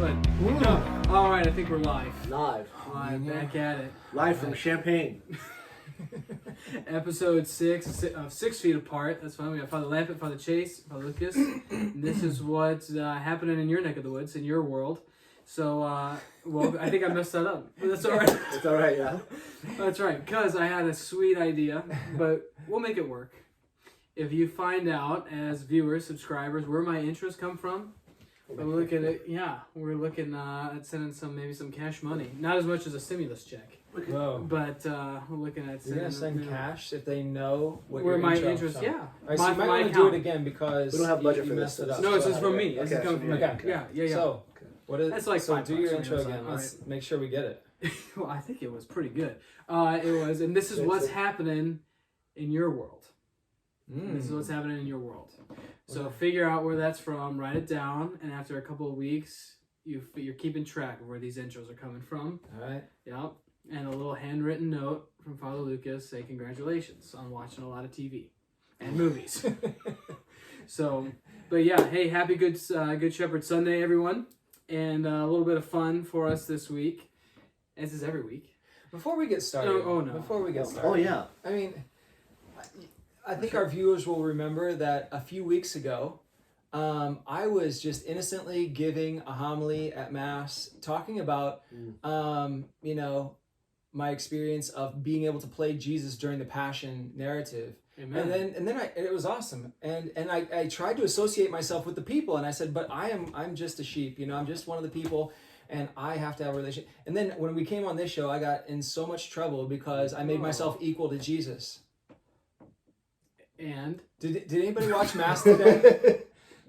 Good. All right, I think we're live. Live, Back at it. live from Champagne. Episode 6 of 6 Feet Apart. That's fine. We got Father Lampa, Father Chase, Father Lucas. And this is what's happening in your neck of the woods, in your world. So, well, I think I messed that up. But that's all right. It's all right, yeah. That's right, because I had a sweet idea, but we'll make it work. If you find out, as viewers, subscribers, where my interests come from, we're looking at we're looking at sending some cash money. Not as much as a stimulus check. Whoa. But we're looking at You're gonna send cash if they know what where your my intro interest. from. Yeah. All right, so you might want to do it again because we don't have budget you for this. messed it up. No, it's just from me. Okay, This is coming from me. okay. Yeah. So what is? That's like so $5 do your for intro me, again. all Let's make sure we get it. Well, I think it was pretty good. It was, and this is what's happening in your world. This is what's happening in your world. So figure out where that's from, write it down, and after a couple of weeks, you're keeping track of where these intros are coming from. All right. Yep. And a little handwritten note from Father Lucas say congratulations on watching a lot of TV and movies. So, but yeah, hey, happy Good Shepherd Sunday, everyone, and a little bit of fun for us this week, as is every week. Before we get started. No. Before we get started. Oh, yeah. I mean, I think our viewers will remember that a few weeks ago, I was just innocently giving a homily at Mass, talking about, my experience of being able to play Jesus during the Passion narrative. Amen. And then it was awesome. And I tried to associate myself with the people, and I said, but I'm just a sheep, I'm just one of the people, and I have to have a relationship. And then when we came on this show, I got in so much trouble because I made myself equal to Jesus. And Did anybody watch Mass today?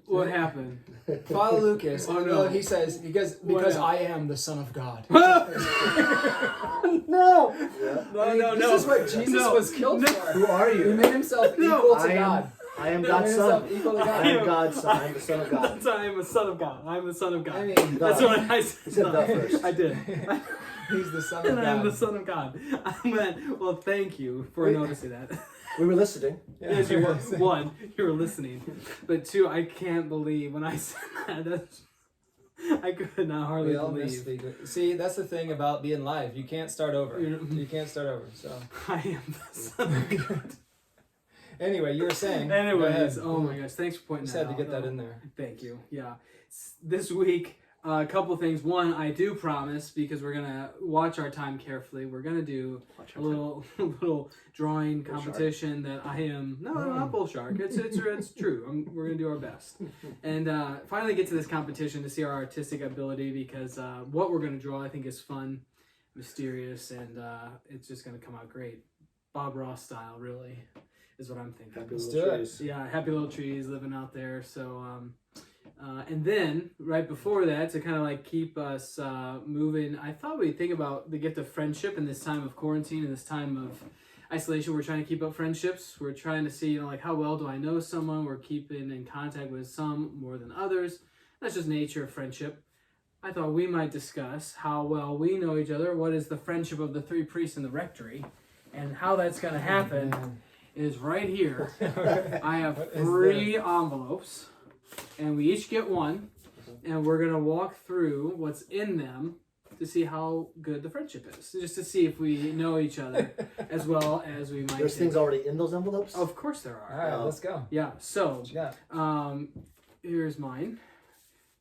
what happened? Father Lucas, no. he says, because I am the Son of God. No! Yeah. No. This is what Jesus was killed for. Who are He you? made himself equal to God. I am He God's made son. himself equal to I God. am God's son. I am the son of God. I am a son of God. I am the son of God. I mean, That's God. what I You said. said that first. I did. He's the Son of And God. I am the son of God. I meant, well, thank you for noticing that. We were listening. Yes, you were. One, you were listening. But two, I can't believe when I said that. I could not hardly We all missed believe. it. See, that's the thing about being live. You can't start over. You- You can't start over. So I am the son of God. anyway, you were saying. Go Anyways, ahead. oh my gosh, thanks for pointing Just that had out. to get that in there. Thank you. Yeah. This week, a couple things. One, I do promise, because we're going to watch our time carefully, we're going to do a little drawing competition that I am... No, not bull shark. It's true. We're going to do our best. And finally get to this competition to see our artistic ability, because what we're going to draw, I think, is fun, mysterious, and it's just going to come out great. Bob Ross style, really, is what I'm thinking. Happy Let's little do it. trees. Yeah, happy little trees living out there. So, and then right before that, to kind of like keep us moving, I thought we'd think about the gift of friendship in this time of quarantine, in this time of isolation. We're trying to keep up friendships. We're trying to see, like, how well do I know someone? We're keeping in contact with some more than others. That's just nature of friendship. I thought we might discuss how well we know each other. What is the friendship of the three priests in the rectory, and how that's going to happen. Is right here. I have 3 envelopes, and we each get one, and we're going to walk through what's in them to see how good the friendship is, just to see if we know each other as well as we might. There's things already in those envelopes? Of course there All are. right, let's go. Yeah, so What you got? here's mine.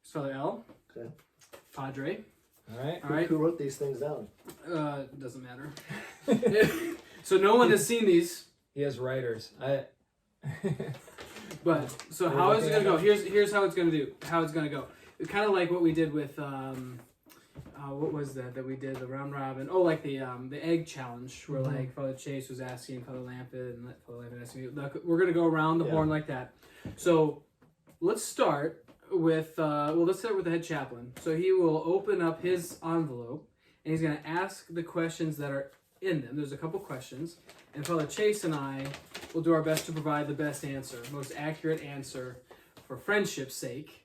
It's Father L. Okay. Padre. All right. All right. Who wrote these things down? Doesn't matter. So no one has seen these. He has writers. But so We're how is it looking gonna at go? Here's how it's gonna do. How it's gonna go. It's kind of like what we did with what was that we did, the round robin? Oh, like the egg challenge, where like Father Chase was asking Father Lampa and Father Lampa asking me. We're gonna go around the horn like that. So let's start with let's start with the head chaplain. So he will open up his envelope and he's gonna ask the questions that are in them. There's a couple questions, and Father Chase and I will do our best to provide the best answer, most accurate answer, for friendship's sake.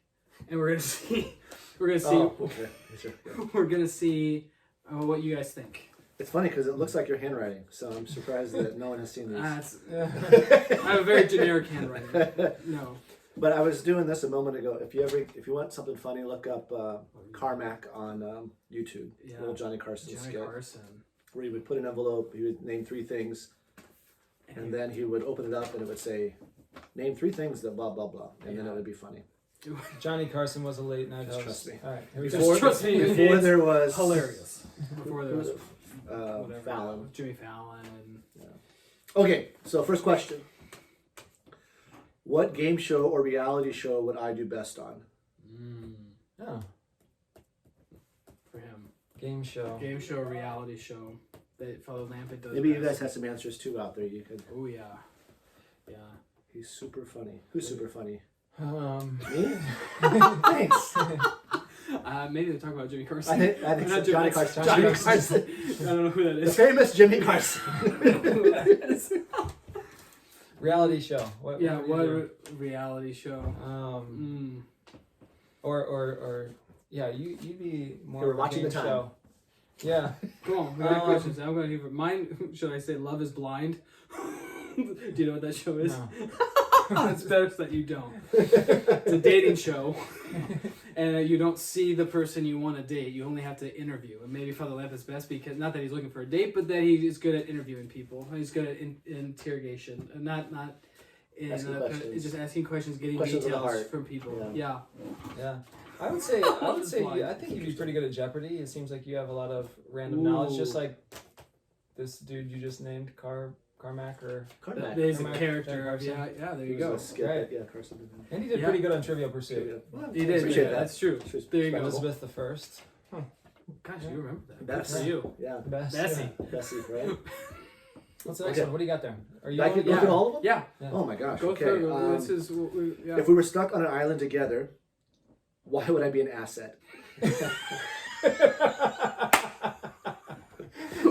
And we're gonna see, Oh, okay. Sure. Yeah. we're gonna see what you guys think. It's funny because it looks like your handwriting, so I'm surprised that no one has seen these. I have a very generic handwriting. No. But I was doing this a moment ago. If you want something funny, look up Carmack on YouTube. Yeah. Little Johnny Carson Johnny skit. Carson. Where he would put an envelope, he would name 3 things, and then he would open it up and it would say, name 3 things that blah blah blah, and then it would be funny. Johnny Carson was a late night host. Trust me. All right, here we go. Before, trust me, before it's there was hilarious. Before there was whatever, Fallon. Jimmy Fallon. Okay, so first question. What game show or reality show would I do best on? Oh, For him. game show. Game show, reality show that Father Lampa does. Maybe you best. guys have some answers too out there. You could. Oh yeah. Yeah. He's super funny. Who's super funny? Me? Thanks. Maybe they're talking about Jimmy Carson. I think Not so. Johnny Jimmy- Carson. Johnny Carson. I don't know who that The is. famous Jimmy Carson. Reality show. What Yeah, would you what do? reality show? Or yeah, you'd be more We're of a watching game the time. show. Yeah. Go on, we got questions. I'm going to give mine. Should I say Love is Blind? Do you know what that show is? No. It's better that you don't. It's a dating show, and you don't see the person you want to date. You only have to interview. And maybe Father Lamp is best because not that he's looking for a date, but that he is good at interviewing people. He's good at interrogation, not in Asking questions. just asking questions, getting Questions of the details heart. from people. Yeah. Yeah. I would say I think you'd be pretty good at Jeopardy. It seems like you have a lot of random knowledge, just Ooh. like this dude you just named, Carmack or Carmack. There's a Carmack, character. Carson. Yeah, there He you was go. a skit Right. that- Yeah, Carson did that. and he did Yeah. pretty good on Trivial Pursuit. Well, He did. appreciate Yeah, that. that's true. She was There you go. respectful. Elizabeth the First. Gosh, you remember that. Bess. Good for you. Yeah, Best. Bessie. Bessie, right? What's the next Okay. one? What do you got there? Are you I on? could look at all of them? Yeah. Oh my gosh. Go Okay. through. This is yeah. If we were stuck on an island together, why would I be an asset?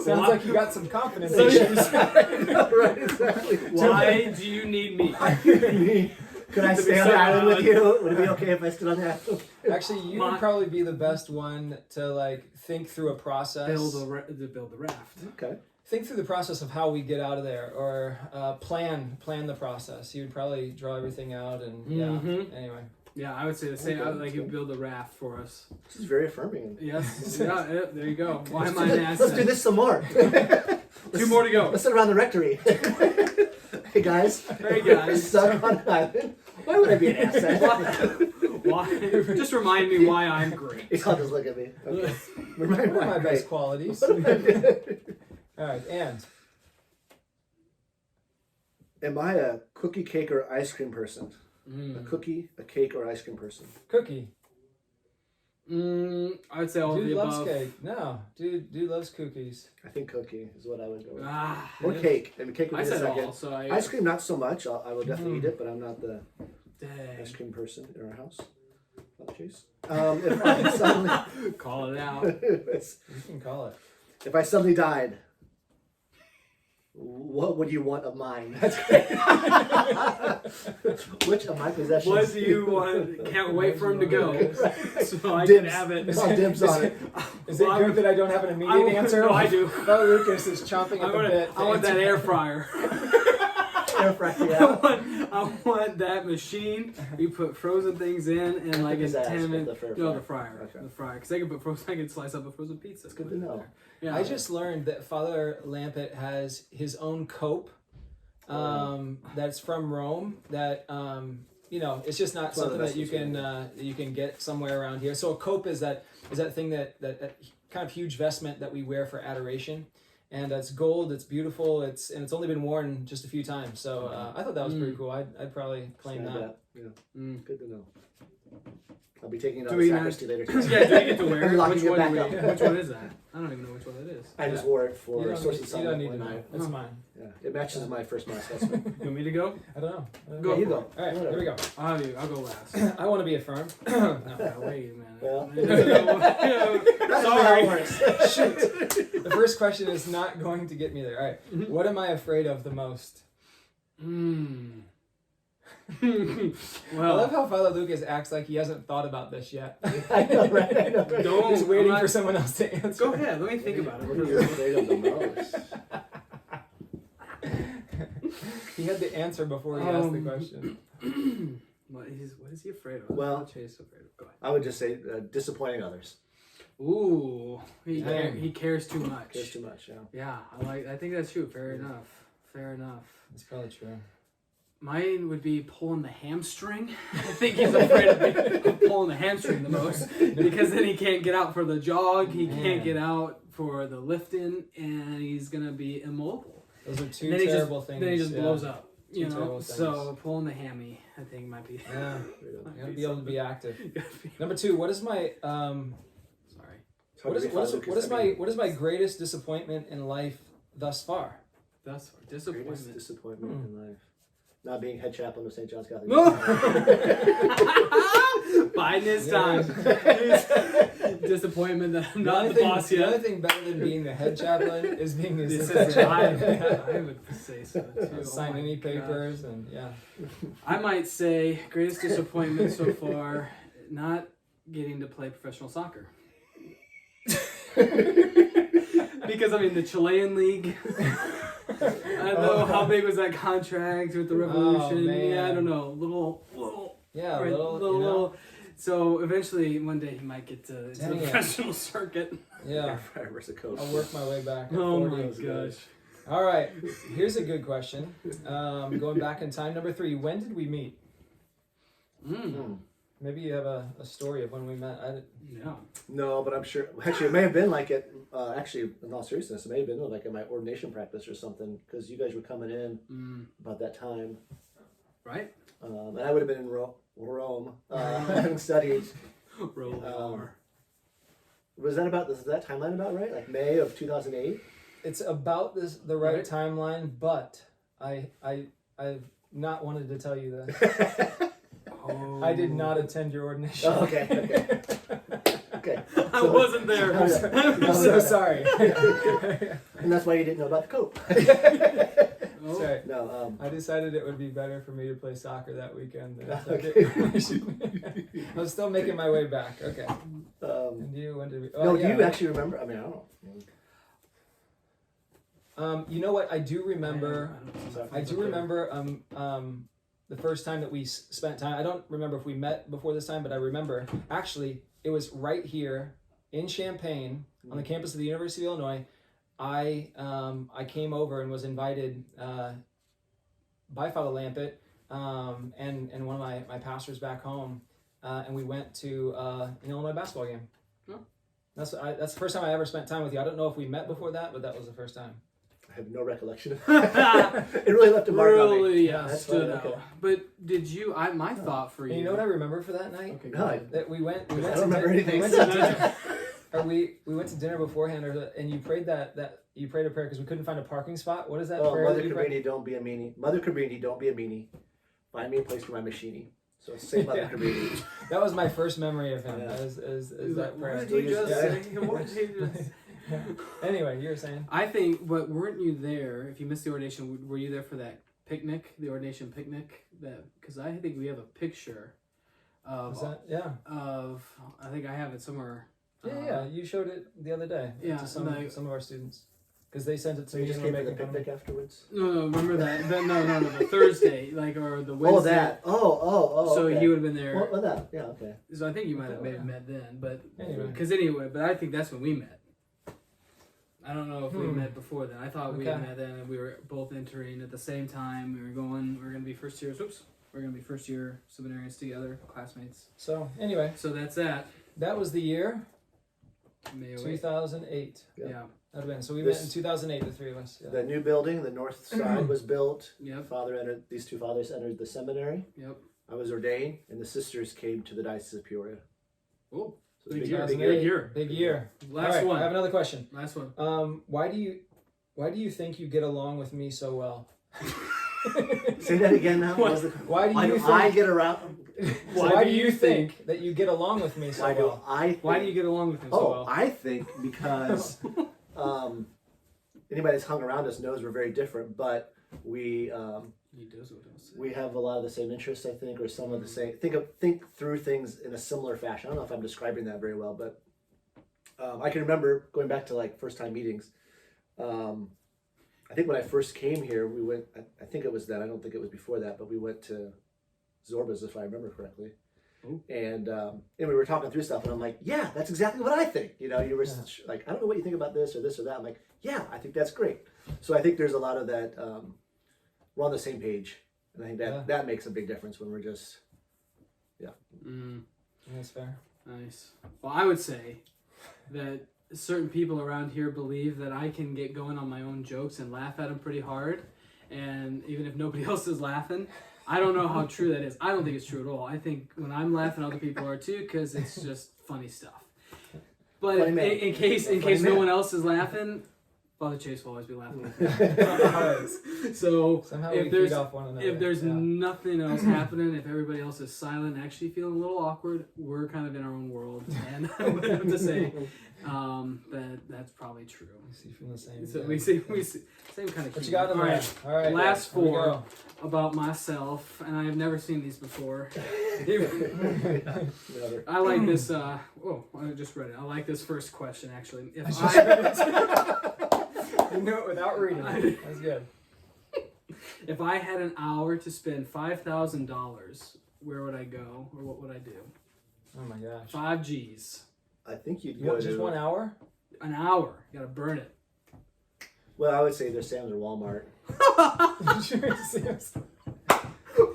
Sounds like you got some confidence So- issues. Right, exactly. Why do you need me? Could I To be stay on the so island with odd. you? Would it be okay if I stood on the island? Actually, you My- would probably be the best one to like think through a process. Build the raft. Okay. Think through the process of how we get out of there, or plan the process. You would probably draw everything out, and Mhm. yeah. Anyway, Yeah, I would say the same. Okay, I would like you okay. build a raft for us. This is very affirming. Yes. Yeah. There you go. Why am I an Let's do asset? this some more. 2 more to go. Let's sit around the rectory. Hey guys. Hey, guys. Stuck on an island. Why would I be an asset? Why? Just remind me why I'm great. I'll just look at me. Okay. Remind what are me. my Great. best qualities? What am I doing? All right, and Am I a cookie, cake, or ice cream person? A cookie, a cake, or ice cream person? cookie. I would say all of Dude the loves above. cake. No, dude loves cookies. I think cookie is what I would go with. Ah, Or cake. I mean, cake would I be the said second. all, so I. Ice cream, not so much. I will definitely eat it, but I'm not the Dang. ice cream person in our house. Apologies. If I suddenly, Call it out. You can call it. if I suddenly died, what would you want of mine? That's great. Which of my possessions? What do you want? Can't wait for him to go, so I can Dibs. have it. I'll dibs on it. Is it Well, good that I don't have an immediate answer? No, I do. Oh, Lucas is chomping at the bit. I want that air fryer. Air fry, I yeah. want that machine. You put frozen things in, and like in his ass 10 with minutes. the No, the fryer. Okay. The fryer. Because I can put frozen. I can slice up a frozen pizza. That's good to know. Yeah. I just learned that Father Lampet has his own cope that's from Rome that it's just not It's one of something the that you can get somewhere around here. So a cope is that thing that kind of huge vestment that we wear for adoration, and it's gold, it's beautiful, it's only been worn just a few times. So I thought that was pretty cool. I'd probably claim Stand that. up. Yeah. Good to know. I'll be taking it out Do of we the not- sacristy later. Yeah, do you get to wear I'm it? locking Which it one, back do up. which one is that? I don't even know which one that is. I just wore it You for don't, Source need, of you don't Summit need to when know. I. It's mine. Yeah, it matches my first mass. That's fine. You want me to go? I don't know. Go. Yeah, you for go. it. All right, here we go. I'll have you. I'll go last. I want to be affirmed. No, wait a minute. Well. Sorry. How it works. Shoot. The first question is not going to get me there. All right. What am I afraid of the most? I Well, love how Father Lucas acts like he hasn't thought about this yet. I know, right? I know, right? Don't- He's waiting I'm not- for someone else to answer. go ahead. Let me think about What are you it. afraid of the most? He had the answer before he asked the question. What is he afraid of? Well, What Chase afraid of? Go ahead. I would just say disappointing others. Ooh, Dang. he cares too much. Cares too much, yeah. Yeah, I think that's true. Fair enough. Fair enough. That's probably true. Mine would be pulling the hamstring. I think he's afraid of pulling the hamstring the most because then he can't get out for the jog. He can't get out for the lifting, and he's gonna be immobile. Those are two And then terrible things. Then he just blows up. Two You know, terrible things. so pulling the hammy, I think might be. Yeah, you gotta be able to be active. Gotta be- Number 2, what is my Sorry. It's hard to refine Lucas. what is my greatest disappointment in life thus far? That's Greatest disappointment. disappointment in life? Not being head chaplain of St. John's Catholic. No. Biding his time. Disappointment that I'm not the boss The yet. only thing better than being the head chaplain is being his This assistant. is, I would say so too. Oh Sign my any gosh. papers and yeah. I might say greatest disappointment so far, not getting to play professional soccer. Because I mean the Chilean league. I don't know how big was that contract with the Revolution. man. Yeah, I don't know. Little. Yeah, Right, a little. So eventually, one day he might get to the Dang it. professional circuit. Yeah, Fire versus coach. I'll work my way back. at Oh 40. my gosh. All right, here's a good question. Going back in time, number 3, when did we meet? Maybe you have a story of when we met. Yeah. No, but I'm sure. Actually, it may have been like at. Actually, in all seriousness, it may have been like at my ordination practice or something, because you guys were coming in about that time, Right? and I would have been in Rome, having studied. Roll over. Was that about? Is that timeline about right? Like May of 2008. It's about the right Right. timeline, but I've not wanted to tell you that. Oh. I did not attend your ordination. Oh, okay. Okay. I wasn't there. I'm so sorry. And that's why you didn't know about the cope. That's right. No. I decided it would be better for me to play soccer that weekend than Okay. I was still making my way back. Okay. Um, And you, when did we? no, yeah. do you actually remember? I mean, I don't know. You know what? I do remember. I do Okay. remember the first time that we spent time. I don't remember if we met before this time, but I remember actually it was right here in Champaign on the campus of the University of Illinois. I came over and was invited by Father Lampa and one of my pastors back home, and we went to an Illinois basketball game. Oh. That's the first time I ever spent time with you. I don't know if we met before that, but that was the first time. I have no recollection of that. It really left a mark on me. Really, yeah, That's stood fine, out. okay. But did you? My thought for you. And you know what I remember for that night? Okay, No, I- That we went. We I went don't to remember anything. We went to dinner, or we went to dinner beforehand, and you prayed that you prayed a prayer because we couldn't find a parking spot. What is that Oh, prayer Mother that you prayed? Cabrini, don't be a meanie. Mother Cabrini, don't be a meanie. Find me a place for my machine. So it's the same Mother Yeah. Cabrini. That was my first memory of him. Yeah. Is He's that like, prayer? what did you just Yeah. say? What did you just? Anyway, you were saying. I think, but weren't you there? If you missed the ordination, were you there for that picnic, the ordination picnic? Because I think we have a picture Was that? Yeah. of. I think I have it somewhere. Yeah. You showed it the other day. Yeah, To some like- of our students, because they sent it to So me. you just and came were for the making fun of me. picnic afterwards? No, remember that? No, the Thursday, or the Wednesday. Oh, that. Oh, So okay. he would have been there. Well, that. Yeah, okay. So I think you might have Oh, maybe yeah. met then, but Anyway. but I think that's when we met. I don't know if we Hmm. met before then. I thought we Okay. had met then, and we were both entering at the same time. We were going to be first year. We're gonna be first year seminarians together, classmates. So anyway, So that's that. that was the year May 2008. Yeah. Yeah. That'd have been. So we This- met in 2008, the three of us. Yeah. The new building, the north side was built. Yep. These two fathers entered the seminary. Yep. I was ordained, and the sisters came to the Diocese of Peoria. Oh, So it's Big big year, year. big 2008, year. Big year. Last All right, one. I have another question. Last one. Why do you think you get along with me so well? Say that again now. What? Why do Why you do think? I get around? Why do you think that you get along with me so Why do well? I? Think, Why do you get along with him so Oh, well? I think because anybody that's hung around us knows we're very different, but we He does what I say. we have a lot of the same interests, I think, or some of the same. Think through things in a similar fashion. I don't know if I'm describing that very well, but I can remember going back to like first time meetings. I think when I first came here, we went. I think it was then. I don't think it was before that, but we went to Zorbas, if I remember correctly. Ooh. And we were talking through stuff, and I'm like, yeah, that's exactly what I think. You know, you were like, I don't know what you think about this or that. I'm like, yeah, I think that's great. So I think there's a lot of that. We're on the same page, and I think that makes a big difference when we're just, That's fair. Nice. Well, I would say that certain people around here believe that I can get going on my own jokes and laugh at them pretty hard, and even if nobody else is laughing. I don't know how true that is. I don't think it's true at all. I think when I'm laughing, other people are too, because it's just funny stuff. But in case no one else is laughing, Father Chase will always be laughing. So Somehow if we there's feed off one another. if there's nothing else happening, if everybody else is silent, actually feeling a little awkward, we're kind of in our own world. And I would have to say that's probably true. We see from the same. So we see same kind of. What you got in there? All right. Last here we 4 go. about myself, and I have never seen these before. Never. I like this. I just read it. I like this first question actually. You knew it without reading it. That's good. If I had an hour to spend $5,000, where would I go, or what would I do? Oh my gosh. 5 G's. I think you'd You go want just to 1 hour? An hour. You gotta burn it. Well, I would say there's Sam's or Walmart.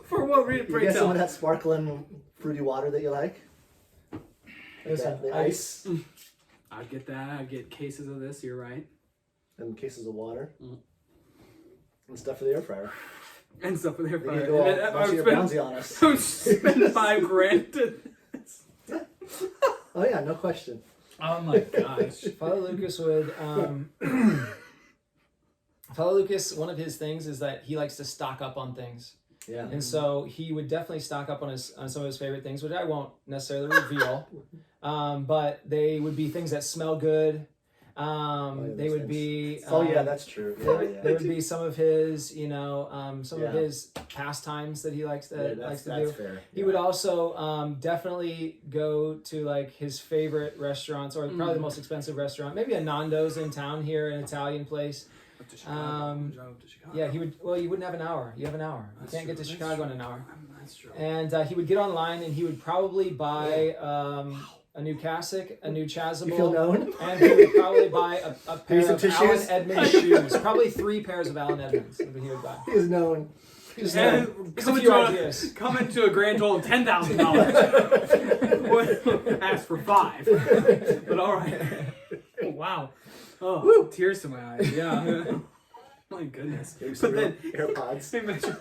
For what reason? You get some of that sparkling fruity water that you like. The ice I'd get that. I'd get cases of this. You're right. and cases of water and stuff for the air fryer. And stuff with air You fryer. can go And then all I bunch of would your spend, Brownsy on us. I would spend $5,000 to this. Oh yeah, no question. Oh my gosh. Father Lucas would. Father Lucas, one of his things is that he likes to stock up on things. Yeah. And so he would definitely stock up on some of his favorite things, which I won't necessarily reveal. But they would be things that smell good. They would be. Oh yeah, that's true. Yeah. There would be some of his, some of his pastimes that he likes to do. Fair. He would also definitely go to like his favorite restaurants, or probably the most expensive restaurant, maybe a Nando's in town here, an Italian place. Up to Chicago. Drive up to Chicago. Yeah, he would. Well, you wouldn't have an hour. You have an hour. You can't get to Chicago in an hour. That's true. And he would get online, and he would probably buy a new cassock, a new chasuble. You feel known? And he would probably buy a pair some of tissues? Alan Edmonds shoes. Probably 3 pairs of Alan Edmonds that he would buy. He is known. Just And a few ideas. coming to a grand total of $10,000. Ask for 5. But all right. Wow. Oh, woo, tears to my eyes. Yeah. My goodness. But then AirPods. imagine.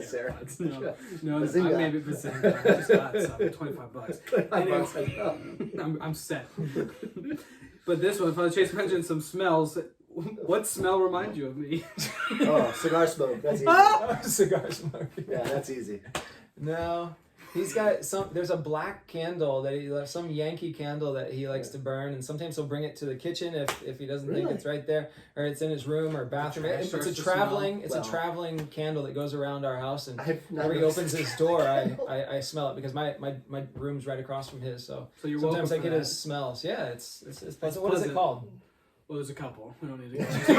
Sarah. No, Bazinga. maybe Bazinga. I just got $25. Anyways, I'm set. But this one, Father Chase mentioned some smells. What smell reminds you of me? Oh, cigar smoke. That's easy. Cigar smoke. Yeah, that's easy. No. He's got there's a black candle some Yankee candle that he likes to burn, and sometimes he'll bring it to the kitchen if he doesn't think it's right there, or it's in his room or bathroom. It's a traveling candle that goes around our house, and whenever he opens his door, I smell it because my room's right across from his, so sometimes I get his smells. Yeah, it's pleasant. What is it called? Well, there's a couple. We don't need to go.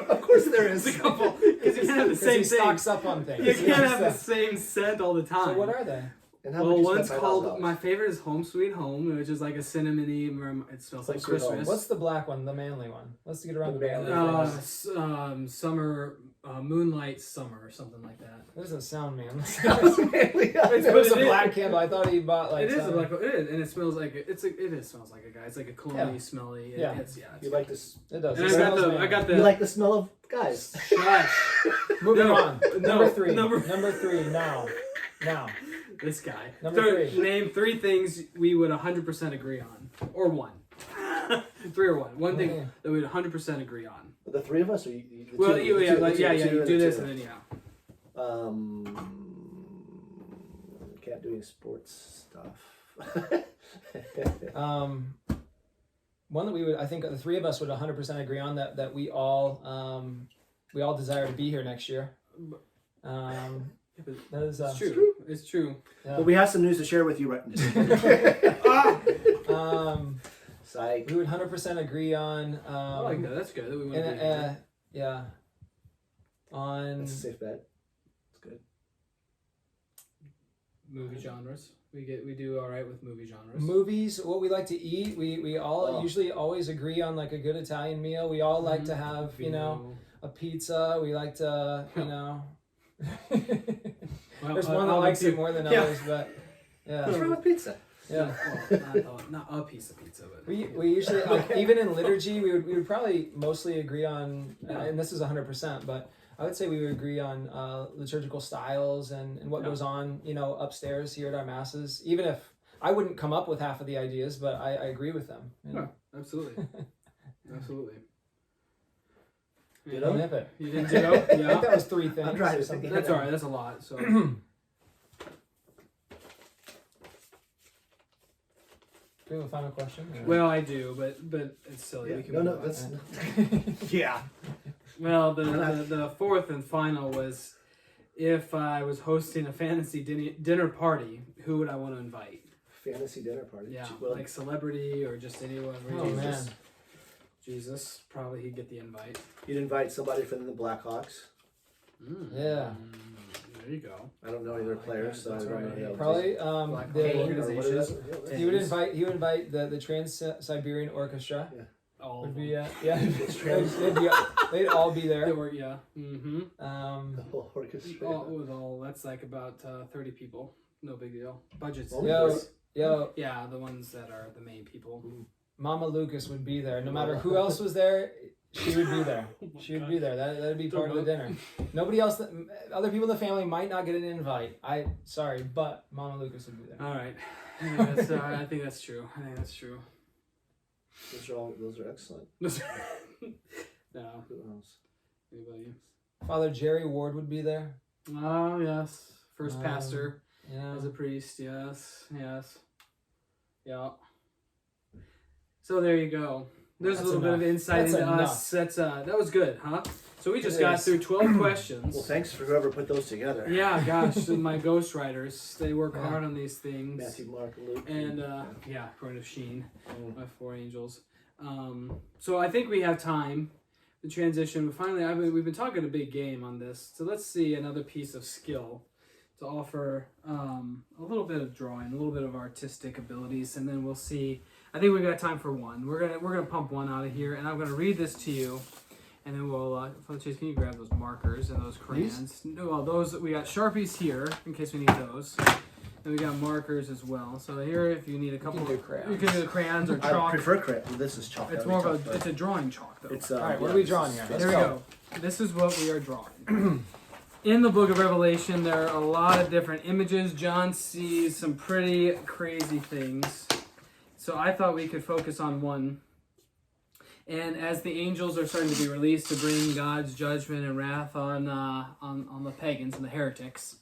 Of course there is. There's a couple. Because you can't have the same he thing. stocks up on things. You can't have the same scent all the time. So what are they? And how Well, much you one's spend called, $5,000? my favorite is Home Sweet Home, which is like a cinnamony, it smells like Sweet Home. Christmas. What's the black one, the manly one? Let's get around the manly one. Summer, Moonlight Summer, or something like that. That doesn't sound manly. Yeah. It was a black candle. I thought he bought like. It is a black one. It is, and it smells like it smols like a guy. It's like a cologne smelly. Yeah. It's You like this? It does. And It I smells got manly. the. You like the smell of guys? Shush. Moving No, on. no, Number 3. number- Number 3 now. This guy. Number 3. Name 3 things we would 100% agree on, or 1. 3 or 1. One thing that we'd 100% agree on. The 3 of us, or you? Well, you do this and then Can't do any sports stuff. One that I think the 3 of us would 100% agree on that we all desire to be here next year. That is It's true. It's true. Yeah. But we have some news to share with you right Psych. We would 100% agree on. I like that. That's good. That we want to be yeah. On. That's a safe bet. It's good. movie genres. We do all right with movie genres. Movies, what we like to eat. We all usually always agree on like a good Italian meal. We all like to have, a pizza. We like to, Well, there's one that likes it more than others, but yeah. What's wrong with pizza? Yeah. Well, not a piece of pizza, but We usually like, even in liturgy we would probably mostly agree on, and this is 100%, but I would say we would agree on liturgical styles and what goes on upstairs here at our masses. Even if I wouldn't come up with half of the ideas, but I agree with them. Absolutely, absolutely. You know? Nip it. You didn't ditto? I think Yeah, that was 3 things. I'm trying to or something. think. that's all right. That's a lot. So. Do you have a final question? Well, I do, but it's silly. Yeah. We can No, move on. that's yeah. Well, the fourth and final was, if I was hosting a fantasy dinner party, who would I want to invite? Fantasy dinner party. Yeah, Well, like celebrity or just anyone. Oh man. Jesus, probably he'd get the invite. you'd invite somebody from the Blackhawks. Yeah. There you go. I don't know any of their players, so I That's don't know. right. who that Probably Black the, Hole Kane or what is organizations. that? he would invite the Trans-Siberian Orchestra. All Would of be them. yeah. They'd all be They there. were, yeah. Mm-hmm. The whole orchestra. That's like about 30 people. No big deal. Budgets. Oh, Yo, Yeah, the ones that are the main people. Mama Lucas would be there. No matter who else was there, she would be there. She would be there. That'd be part of the dinner. Nobody else. Other people in the family might not get an invite. Sorry, but Mama Lucas would be there. All right. I think that's true. Those are excellent. No. Who else? Anybody? Father Jerry Ward would be there. Oh, yes. First pastor Yeah. as a priest. Yes. Yeah. So there you go. There's That's a little bit of insight That's into enough. us. That was good, huh? So we just It got is. through 12 questions. Well, thanks for whoever put those together. Yeah, gosh, my ghostwriters, they work hard on these things. Matthew, Mark, Luke. And according to Sheen, Mm. my 4 angels. So I think we have time to transition. Finally, we've been talking a big game on this. So let's see another piece of skill to offer a little bit of drawing, a little bit of artistic abilities, and then we'll see. I think we've got time for one. We're gonna pump one out of here, and I'm gonna read this to you, and then we'll. Father Chase, can you grab those markers and those crayons? No, well, those we got Sharpies here in case we need those. And we got markers as well. So here, if you need a couple, can do crayons. you can do crayons or I chalk. prefer crayon. This is chalk. It's That more would of be a, tough, it's a drawing chalk though. but it's, All right, what yeah, are we this drawing is- here? Here we go. This is what we are drawing. In the book of Revelation, there are a lot of different images. John sees some pretty crazy things. So I thought we could focus on one. And as the angels are starting to be released to bring God's judgment and wrath on the pagans and the heretics,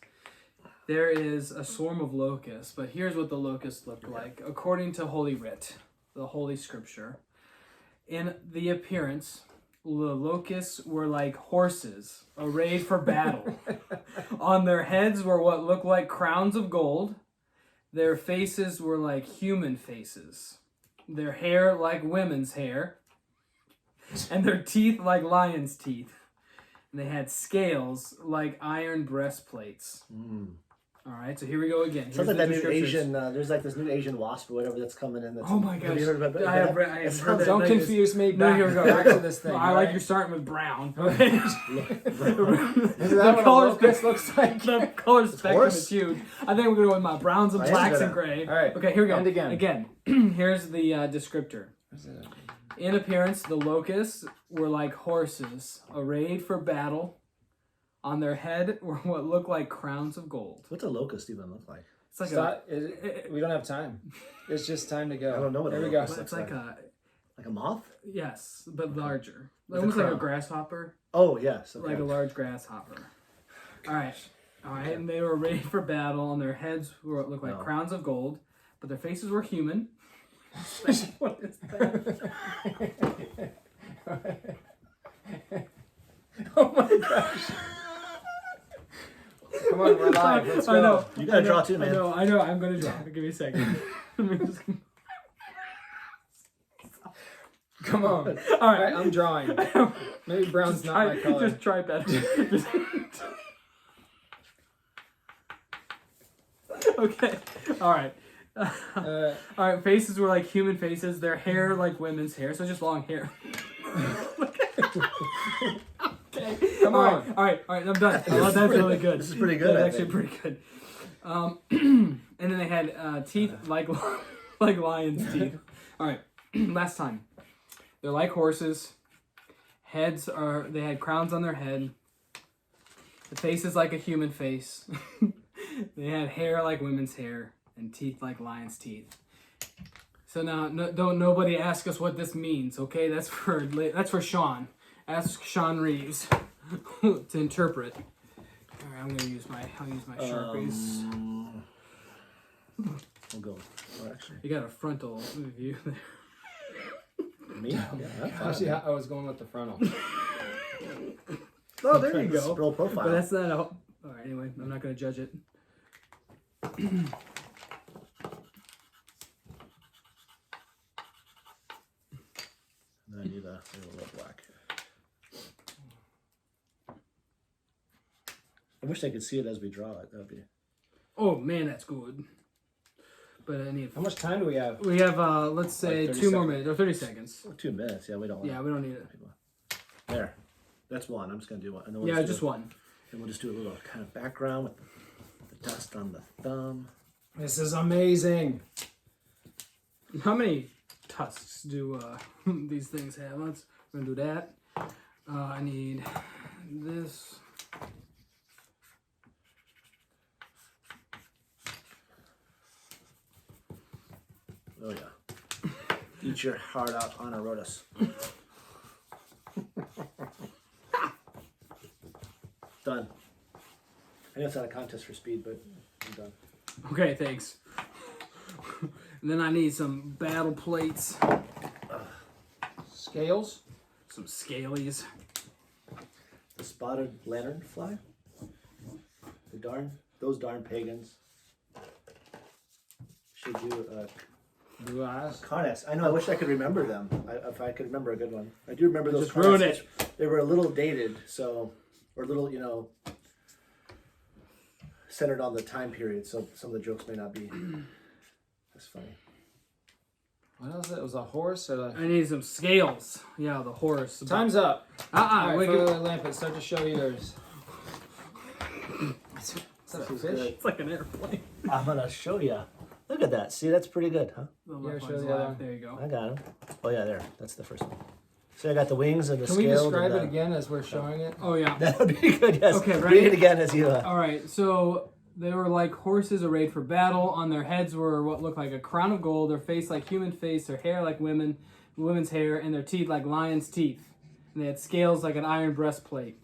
there is a swarm of locusts. But here's what the locusts look like, according to Holy Writ, the Holy Scripture. In the appearance, the locusts were like horses arrayed for battle. On their heads were what looked like crowns of gold. Their faces were like human faces. Their hair like women's hair. And their teeth like lions' teeth. And they had scales like iron breastplates. All right, so here we go again. Sounds Here's like the that new descriptions. Asian. There's like this new Asian wasp or whatever that's coming in. That's Oh my Have gosh. you heard about that? I have read that. Don't That is- confuse me. No, Back, here we go. back to this thing. I all like right? you're starting with brown. Okay. Is The that what a color locust looks like? The color spectrum horse? is huge. I think we're going to go with my browns and I am blacks gonna- and gray. All right. Okay, here we go. And again. Again, here's the descriptor. In appearance, the locusts were like horses, arrayed for battle. On their head were what looked like crowns of gold. What's a locust even look like? It's like Stop. We don't have time. It's just time to go. I don't know what There a we go. locust it's like a Like a moth? yes, but larger. With a Almost like a crown. grasshopper. Oh yes. Okay. Like a large grasshopper. All right, and they were arrayed for battle, and their heads were what looked like No. crowns of gold, but their faces were human. What is that? Oh my gosh. Come on, we're live. Let's go. I know. You gotta draw too, man. I know. I'm gonna draw. Give me a second. Come on. All All right, right. I'm drawing. Maybe brown's not my color. Just try better. Okay. All right. All right. Faces were like human faces. Their hair like women's hair. So just long hair. Okay. Come on. All right. I'm done. That's really good. This is pretty good. That's actually pretty good. And then they had teeth like lions' teeth. All right. Last time. They're like horses. They had crowns on their head. The face is like a human face. They had hair like women's hair and teeth like lion's teeth. So now, don't nobody ask us what this means, okay? That's for Sean. Ask Sean Reeves to interpret. All right, I'll use my Sharpies. We'll go. Or actually, You got a frontal view there. me? Yeah, that's fine. Actually, I was going with the frontal. Oh, there you go. Scroll profile. But that's not all right, anyway, I'm not going to judge it. And then I need a little black. I wish I could see it as we draw it. That would be. Oh, man, that's good. But I need... How much time do we have? We have, let's say, Like 30 2 more seconds. minutes, or 30 seconds. 2 minutes. Yeah, we don't want. Yeah, we don't need it. There. That's one. I'm just gonna do one. And then we'll Yeah, just just do, one. And we'll just do a little kind of background with the dust on the thumb. This is amazing. How many tusks do these things have? We're going to do that. I need this. Oh yeah. Eat your heart out on a rotus. Done. I know it's not a contest for speed, but I'm done. Okay, thanks. And then I need some battle plates, Scales. some scalies. The spotted lanternfly. Those darn pagans. Should do Blue eyes. Carnes. I know. I wish I could remember them. If I could remember a good one. I do remember those. Just ruin Carnes. it. They were a little dated, or a little, centered on the time period. So some of the jokes may not be as funny. What else? It was a horse or I need some scales. Yeah, the horse. Time's up. All right, Wait, for Lampa, start to show yours. Is that a This is fish? good. it's like an airplane. I'm gonna show you. Look at that. See, that's pretty good, huh? The Yeah, left show one's the other left. one. There you go. I got him. Oh yeah, there. That's the first one. So I got the wings and the Can we scaled. describe and it again as we're showing it? Oh, yeah. That would be good. Yes. Okay, Read ready? it again as you. All right, so they were like horses arrayed for battle. On their heads were what looked like a crown of gold. Their face like human face. Their hair like women's hair, and their teeth like lion's teeth. And they had scales like an iron breastplate.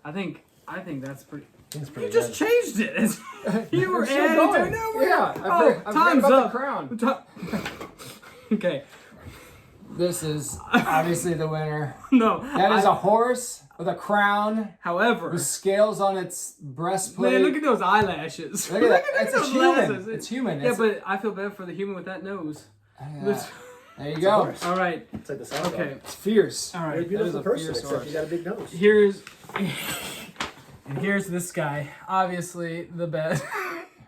I think that's pretty. It's You pretty just good. changed it. You were We're still adding going. to it. Yeah, I forgot time's about up. the crown. Okay, This is obviously the winner. no. That is a horse with a crown However, with scales on its breastplate. man, look at those eyelashes. Look at that. It's a those human. glasses. It's human. Yeah, It's, but I feel bad for the human with that nose. there you a go. horse. All right. It's like the sound. Okay. It's fierce. All You're a right. beautiful That is a person, fierce except horse. you got a big nose. Here's and here's this guy. Obviously the best.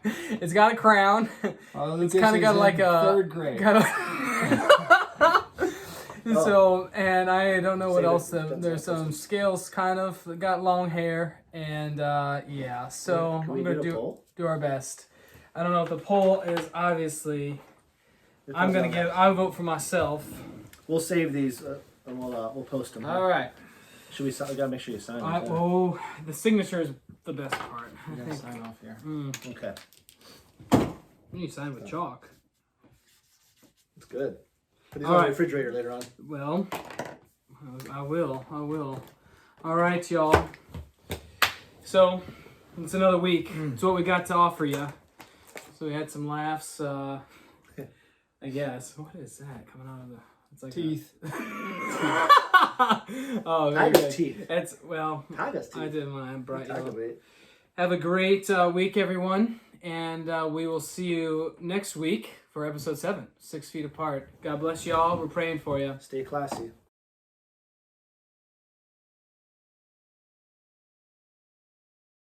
It's got a crown. Oh, It's kind of got like a third grade. So, and I don't know what Save it. else. That's There's some scales, kind of. Got long hair, and yeah. So Can we I'm gonna get a do poll? our best. I don't know if the poll is obviously. It I'm comes gonna on give. that. I'll vote for myself. We'll save these and we'll post them. All right. Should we? We gotta make sure you sign them. too. Oh, the signature is the best part. I'm I gonna think. sign off here. Okay, You need to sign with chalk. it's good. Put these All on right. the refrigerator later on. Well, I will. All right, y'all. So, it's another week. It's what we got to offer you. So we had some laughs. I guess. What is that coming out of the? It's like Teeth. Oh, very Tiger's good. teeth. It's well. Tiger's teeth. I did mine bright Tiger yellow. bait. Have a great week, everyone, and we will see you next week for episode 7, 6 feet apart. God bless y'all. We're praying for you. Stay classy.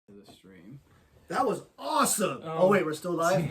The stream. That was awesome. Oh wait, we're still live.